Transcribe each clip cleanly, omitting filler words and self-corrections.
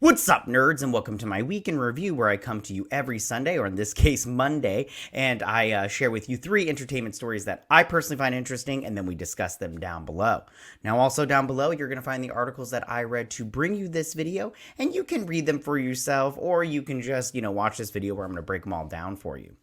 What's up, nerds, and welcome to my week in review, where I come to you every Sunday, or in this case, Monday, and I share with you 3 entertainment stories that I personally find interesting, and then we discuss them down below. Now, also down below, you're going to find the articles that I read to bring you this video, and you can read them for yourself, or you can just, watch this video where I'm going to break them all down for you.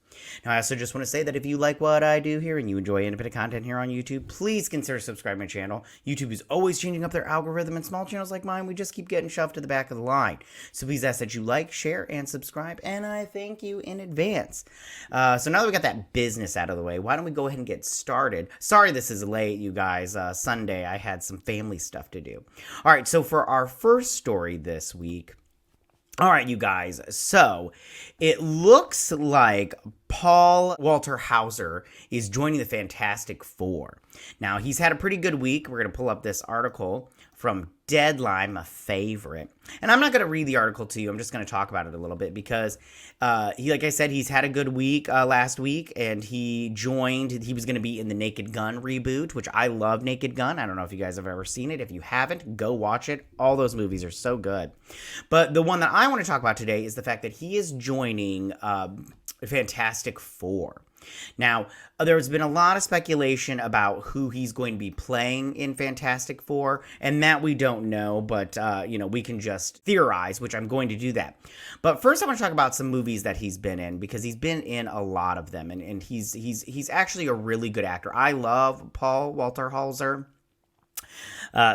Now, I also just want to say that if you like what I do here and you enjoy independent content here on YouTube, please consider subscribing to my channel. YouTube is always changing up their algorithm, and small channels like mine, we just keep getting shoved to the back of the line. So please ask that you like, share, and subscribe, and I thank you in advance. So now that we got that business out of the way, why don't we go ahead and get started? Sorry this is late, you guys. Sunday, I had some family stuff to do. All right, so for our first story this week, all right, you guys, so it looks like Paul Walter Hauser is joining the Fantastic Four. Now, he's had a pretty good week. We're going to pull up this article from Deadline, my favorite. And I'm not going to read the article to you. I'm just going to talk about it a little bit because, like I said, he's had a good week last week, and he was going to be in the Naked Gun reboot, which I love Naked Gun. I don't know if you guys have ever seen it. If you haven't, go watch it. All those movies are so good. But the one that I want to talk about today is the fact that he is joining Fantastic Four. Now, there's been a lot of speculation about who he's going to be playing in Fantastic Four, and that we don't know, but, we can just theorize, which I'm going to do that. But first, I want to talk about some movies that he's been in, because he's been in a lot of them, and he's actually a really good actor. I love Paul Walter Hauser.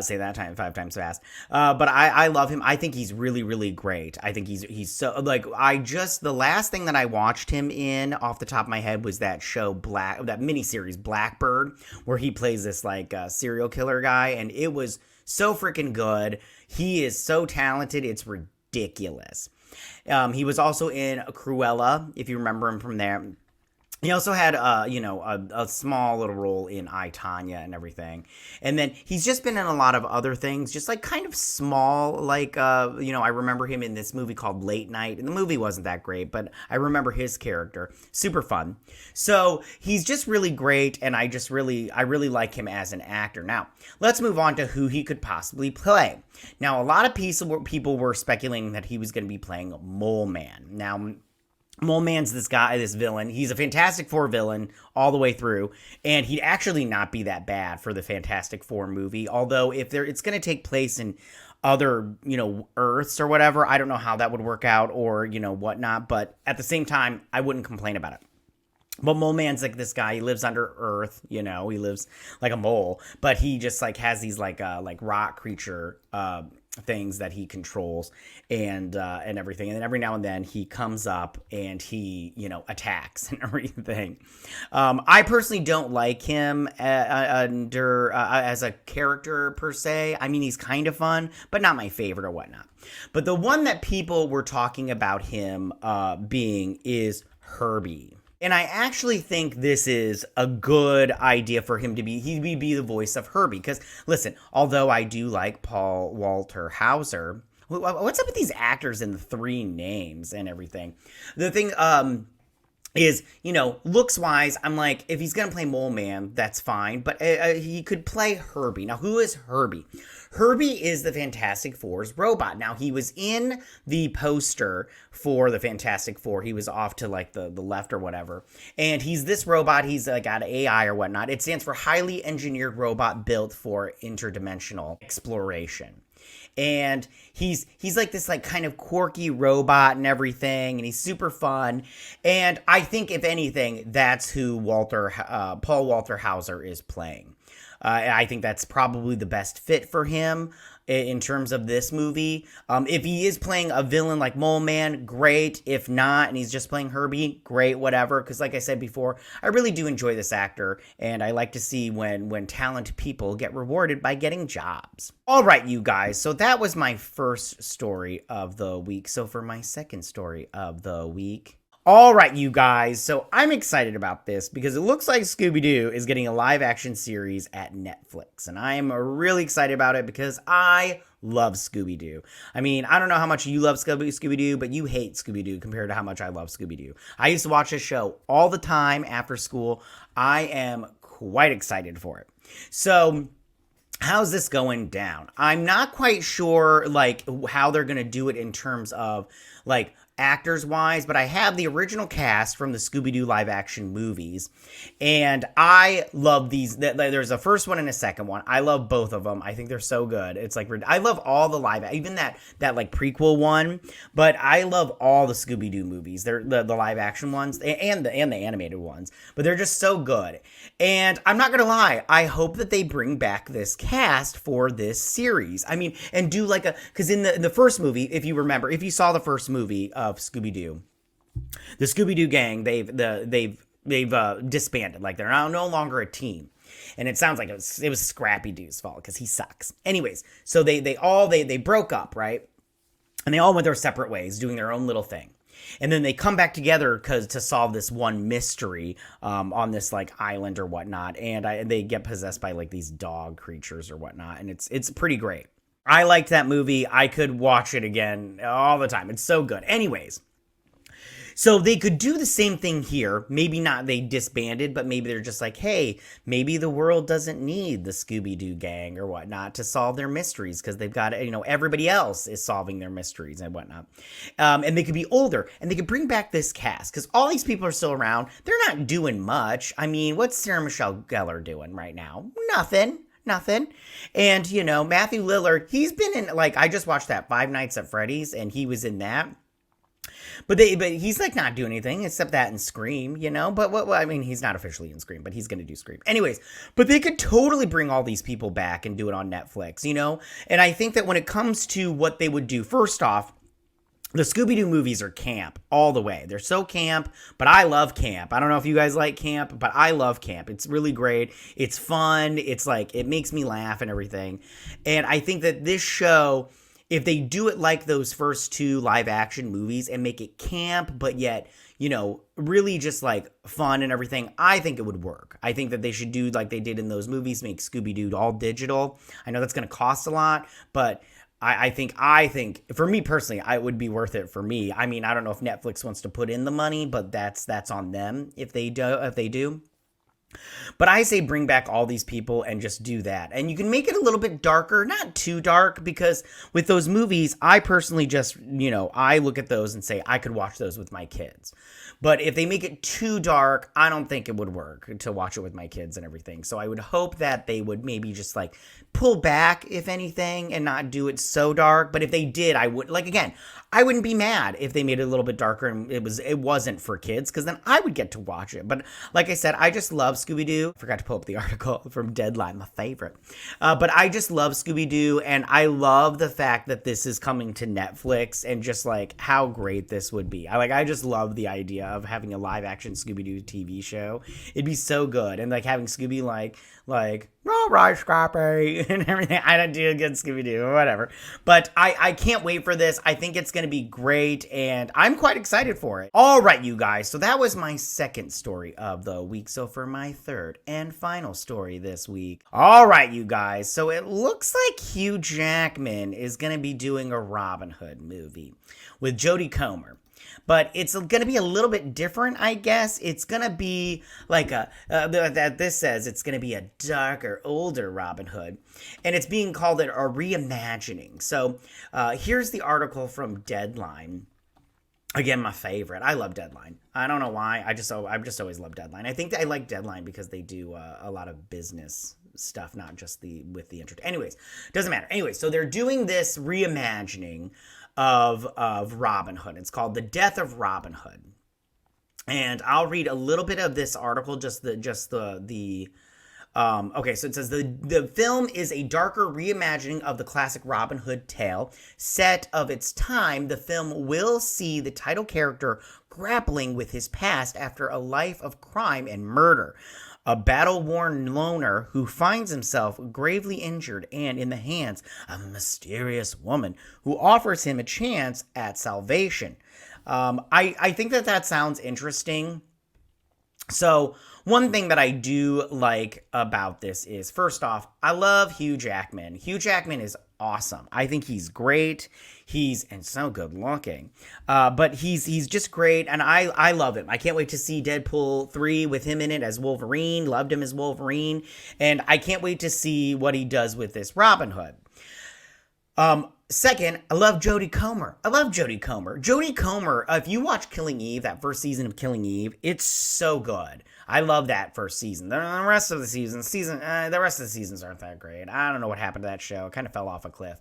Say that 5 times fast. But I love him. I think he's really, really great. I think he's so, like, the last thing that I watched him in off the top of my head was that show that miniseries Blackbird, where he plays this serial killer guy, and it was so freaking good. He is so talented. It's ridiculous. He was also in Cruella, if you remember him from there. He also had, a small little role in I, Tonya and everything. And then he's just been in a lot of other things, just kind of small, I remember him in this movie called Late Night. And the movie wasn't that great, but I remember his character. Super fun. So he's just really great, and I really like him as an actor. Now, let's move on to who he could possibly play. Now, a lot of people were speculating that he was going to be playing Mole Man. Now, Mole Man's this villain. He's a Fantastic Four villain all the way through, and he'd actually not be that bad for the Fantastic Four movie. Although, if it's going to take place in other, Earths or whatever, I don't know how that would work out or, whatnot. But at the same time, I wouldn't complain about it. But Mole Man's like this guy. He lives under Earth, he lives like a mole, but he just has these rock creature things that he controls and everything. And then every now and then he comes up and he, attacks and everything. I personally don't like him as a character per se. I mean, he's kind of fun, but not my favorite or whatnot. But the one that people were talking about him being is Herbie. And I actually think this is a good idea for him to be the voice of Herbie. Because, listen, although I do like Paul Walter Hauser, what's up with these actors and the 3 names and everything? The thing is, looks-wise, I'm like, if he's going to play Mole Man, that's fine. But he could play Herbie. Now, who is Herbie? Herbie is the Fantastic Four's robot. Now, he was in the poster for the Fantastic Four. He was off to, the left or whatever. And he's this robot. He's, got AI or whatnot. It stands for Highly Engineered Robot Built for Interdimensional Exploration. And he's like this kind of quirky robot and everything, and he's super fun. And I think, if anything, that's who Paul Walter Hauser is playing. I think that's probably the best fit for him in terms of this movie. If he is playing a villain like Mole Man, great. If not, and he's just playing Herbie, great, whatever. Because like I said before, I really do enjoy this actor, and I like to see when talented people get rewarded by getting jobs. All right, you guys, so that was my first story of the week. So for my second story of the week... All right, you guys, so I'm excited about this because it looks like Scooby-Doo is getting a live-action series at Netflix, and I am really excited about it because I love Scooby-Doo. I mean, I don't know how much you love Scooby-Doo, but you hate Scooby-Doo compared to how much I love Scooby-Doo. I used to watch this show all the time after school. I am quite excited for it. So... how's this going down? I'm not quite sure, like, how they're going to do it in terms of, like, actors wise, but I have the original cast from the Scooby-Doo live action movies, and I love these. There's a first one and a second one. I love both of them. I think they're so good. It's like, I love all the live, even that like prequel one, but I love all the Scooby-Doo movies. They're the live action ones and the animated ones, but they're just so good. And I'm not gonna lie, I hope that they bring back this cast for this series. I mean, and do like because in the first movie, if you remember, if you saw the first movie of Scooby-Doo, the Scooby-Doo gang, they've disbanded. Like, they're now no longer a team. And it sounds like it was Scrappy Doo's fault because he sucks. Anyways, so they broke up, right? And they all went their separate ways, doing their own little thing. And then they come back together to solve this one mystery on this like island or whatnot. And they get possessed by like these dog creatures or whatnot. And it's pretty great. I liked that movie. I could watch it again all the time. It's so good. Anyways, so they could do the same thing here. Maybe not they disbanded, but maybe they're just like, hey, maybe the world doesn't need the Scooby-Doo gang or whatnot to solve their mysteries because they've got, everybody else is solving their mysteries and whatnot. And they could be older and they could bring back this cast because all these people are still around. They're not doing much. I mean, what's Sarah Michelle Gellar doing right now? Nothing. And, Matthew Lillard, he's been in, like, I just watched that Five Nights at Freddy's and he was in that. But he's like not doing anything except that and Scream, But I mean, he's not officially in Scream, but he's going to do Scream. Anyways, but they could totally bring all these people back and do it on Netflix, And I think that when it comes to what they would do, first off, the Scooby-Doo movies are camp all the way. They're so camp, but I love camp. I don't know if you guys like camp, but I love camp. It's really great. It's fun. It's like, it makes me laugh and everything. And I think that this show, if they do it like those first two live action movies and make it camp, but yet, really just like fun and everything, I think it would work. I think that they should do like they did in those movies, make Scooby-Doo all digital. I know that's going to cost a lot, but I think for me personally, it would be worth it for me. I mean, I don't know if Netflix wants to put in the money, but that's on them if they do. But I say bring back all these people and just do that. And you can make it a little bit darker, not too dark, because with those movies, I personally just, I look at those and say I could watch those with my kids. But if they make it too dark, I don't think it would work to watch it with my kids and everything. So I would hope that they would maybe just like pull back, if anything, and not do it so dark. But if they did, I would, like, again, I wouldn't be mad if they made it a little bit darker and it wasn't for kids, because then I would get to watch it. But like I said, I just love Scooby-Doo. I forgot to pull up the article from Deadline, my favorite. But I just love Scooby-Doo, and I love the fact that this is coming to Netflix and just like how great this would be. I just love the idea of having a live action Scooby-Doo TV show. It'd be so good. And like having Scooby like all right, Scrappy, and everything. I don't do a good Scooby-Doo or whatever. But I can't wait for this. I think it's going to be great, and I'm quite excited for it. All right, you guys. So that was my second story of the week. So for my third and final story this week. All right, you guys. So it looks like Hugh Jackman is going to be doing a Robin Hood movie with Jodie Comer. But it's going to be a little bit different, I guess. It's going to be like this says it's going to be a darker, older Robin Hood. And it's being called a reimagining. So here's the article from Deadline. Again, my favorite. I love Deadline. I don't know why. I've just always loved Deadline. I think that I like Deadline because they do a lot of business stuff, not just with the entertainment. Anyways, doesn't matter. Anyway, so they're doing this reimagining of Robin Hood. It's called The Death of Robin Hood. And I'll read a little bit of this article, okay, so it says the film is a darker reimagining of the classic Robin Hood tale. Set of its time, the film will see the title character grappling with his past after a life of crime and murder. A battle-worn loner who finds himself gravely injured and in the hands of a mysterious woman who offers him a chance at salvation. I think that sounds interesting. So one thing that I do like about this is, first off, I love Hugh Jackman. Hugh Jackman is awesome. I think he's great. And so good looking. But he's just great, and I love him. I can't wait to see Deadpool 3 with him in it as Wolverine. Loved him as Wolverine. And I can't wait to see what he does with this Robin Hood. Second, I love Jodie Comer. Jodie Comer, if you watch Killing Eve, that first season of Killing Eve, it's so good. I love that first season. The rest of the seasons aren't that great. I don't know what happened to that show. It kind of fell off a cliff.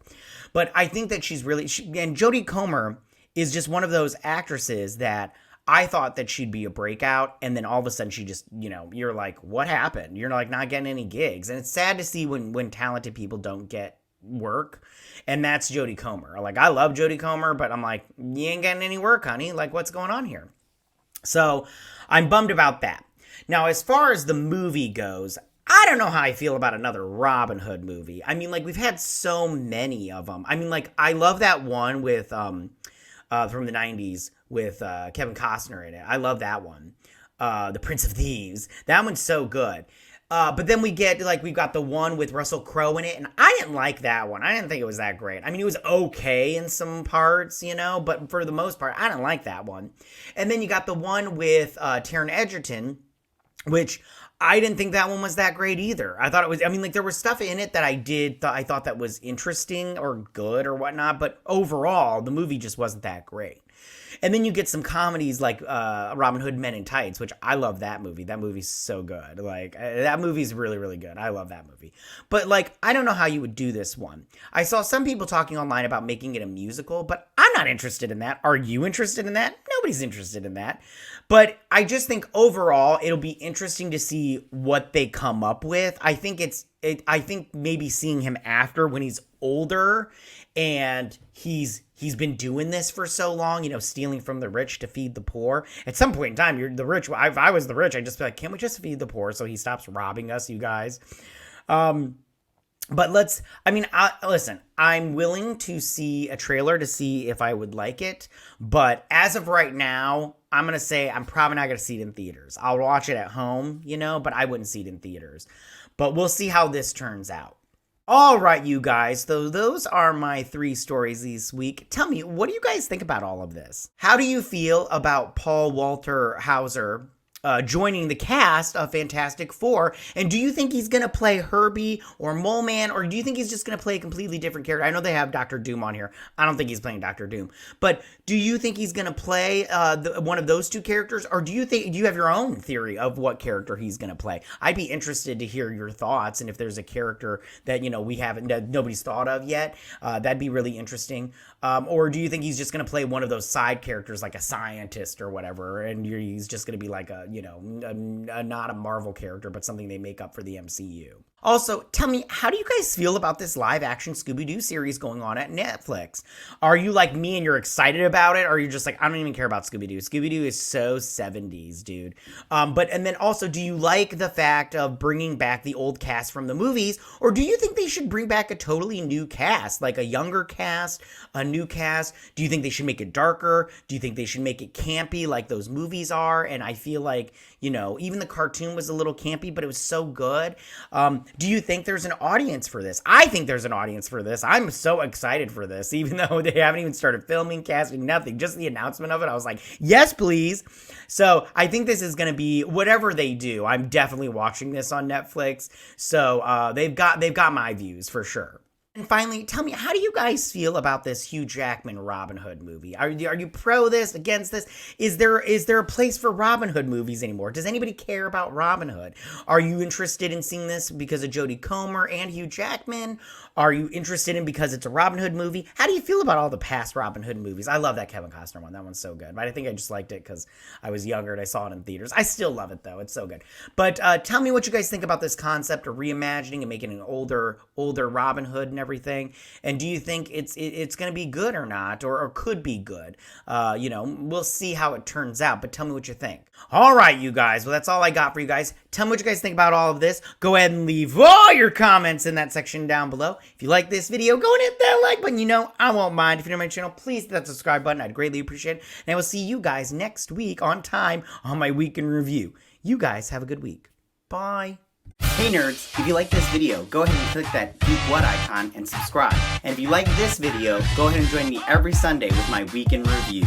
But I think that and Jodie Comer is just one of those actresses that I thought that she'd be a breakout, and then all of a sudden she just, you're like, what happened? You're like not getting any gigs. And it's sad to see when talented people don't get work, and that's Jodie Comer. Like, I love Jodie Comer, but I'm like, you ain't getting any work, honey. Like, what's going on here? So I'm bummed about that. Now, as far as the movie goes, I don't know how I feel about another Robin Hood movie. I mean, like, we've had so many of them. I mean, like, I love that one with from the 90s with Kevin Costner in it. I love that one. The Prince of Thieves. That one's so good. But then we've got the one with Russell Crowe in it, and I didn't like that one. I didn't think it was that great. I mean, it was okay in some parts, but for the most part, I didn't like that one. And then you got the one with Taron Egerton, which I didn't think that one was that great either. I thought it was, there was stuff in it that I thought that was interesting or good or whatnot, but overall, the movie just wasn't that great. And then you get some comedies like Robin Hood Men in Tights, which I love that movie. That movie's so good. Like, that movie's really, really good. I love that movie. But, like, I don't know how you would do this one. I saw some people talking online about making it a musical, but I'm not interested in that. Are you interested in that? Nobody's interested in that. But I just think overall it'll be interesting to see what they come up with. I think I think maybe seeing him after when he's older and he's been doing this for so long, stealing from the rich to feed the poor. At some point in time, you're the rich. If I was the rich, I'd just be like, can't we just feed the poor so he stops robbing us, you guys? But listen, I'm willing to see a trailer to see if I would like it. But as of right now, I'm going to say I'm probably not going to see it in theaters. I'll watch it at home, but I wouldn't see it in theaters. But we'll see how this turns out. All right, you guys, those are my 3 stories this week. Tell me, what do you guys think about all of this? How do you feel about Paul Walter Hauser joining the cast of Fantastic Four? And do you think he's going to play Herbie or Mole Man, or do you think he's just going to play a completely different character? I know they have Dr. Doom on here. I don't think he's playing Dr. Doom. But do you think he's going to play one of those 2 characters, or do you have your own theory of what character he's going to play? I'd be interested to hear your thoughts, and if there's a character that, that nobody's thought of yet, that'd be really interesting. Or do you think he's just going to play one of those side characters, like a scientist or whatever, and he's just going to be like not a Marvel character, but something they make up for the MCU? Also, tell me, how do you guys feel about this live-action Scooby-Doo series going on at Netflix? Are you like me and you're excited about it, or are you just like, I don't even care about Scooby-Doo? Scooby-Doo is so 70s, dude. And then also, do you like the fact of bringing back the old cast from the movies, or do you think they should bring back a totally new cast, like a younger cast, a new cast? Do you think they should make it darker? Do you think they should make it campy like those movies are? And I feel like, even the cartoon was a little campy, but it was so good. Do you think there's an audience for this? I think there's an audience for this. I'm so excited for this, even though they haven't even started filming, casting, nothing. Just the announcement of it, I was like, yes, please. So I think this is going to be whatever they do. I'm definitely watching this on Netflix. So they've got my views for sure. And finally, tell me, how do you guys feel about this Hugh Jackman Robin Hood movie? Are you pro this, against this? Is there a place for Robin Hood movies anymore? Does anybody care about Robin Hood? Are you interested in seeing this because of Jodie Comer and Hugh Jackman? Are you interested in because it's a Robin Hood movie? How do you feel about all the past Robin Hood movies? I love that Kevin Costner one. That one's so good. But I think I just liked it because I was younger and I saw it in theaters. I still love it, though. It's so good. But tell me what you guys think about this concept of reimagining and making an older Robin Hood and everything. And do you think it's going to be good or not, or could be good? We'll see how it turns out, but tell me what you think. All right, you guys. Well, that's all I got for you guys. Tell me what you guys think about all of this. Go ahead and leave all your comments in that section down below. If you like this video, go and hit that like button. I won't mind. If you're new to my channel, please hit that subscribe button. I'd greatly appreciate it. And I will see you guys next week on time on my week in review. You guys have a good week. Bye. Hey nerds, if you like this video, go ahead and click that Geek What icon and subscribe. And if you like this video, go ahead and join me every Sunday with my Week in Review.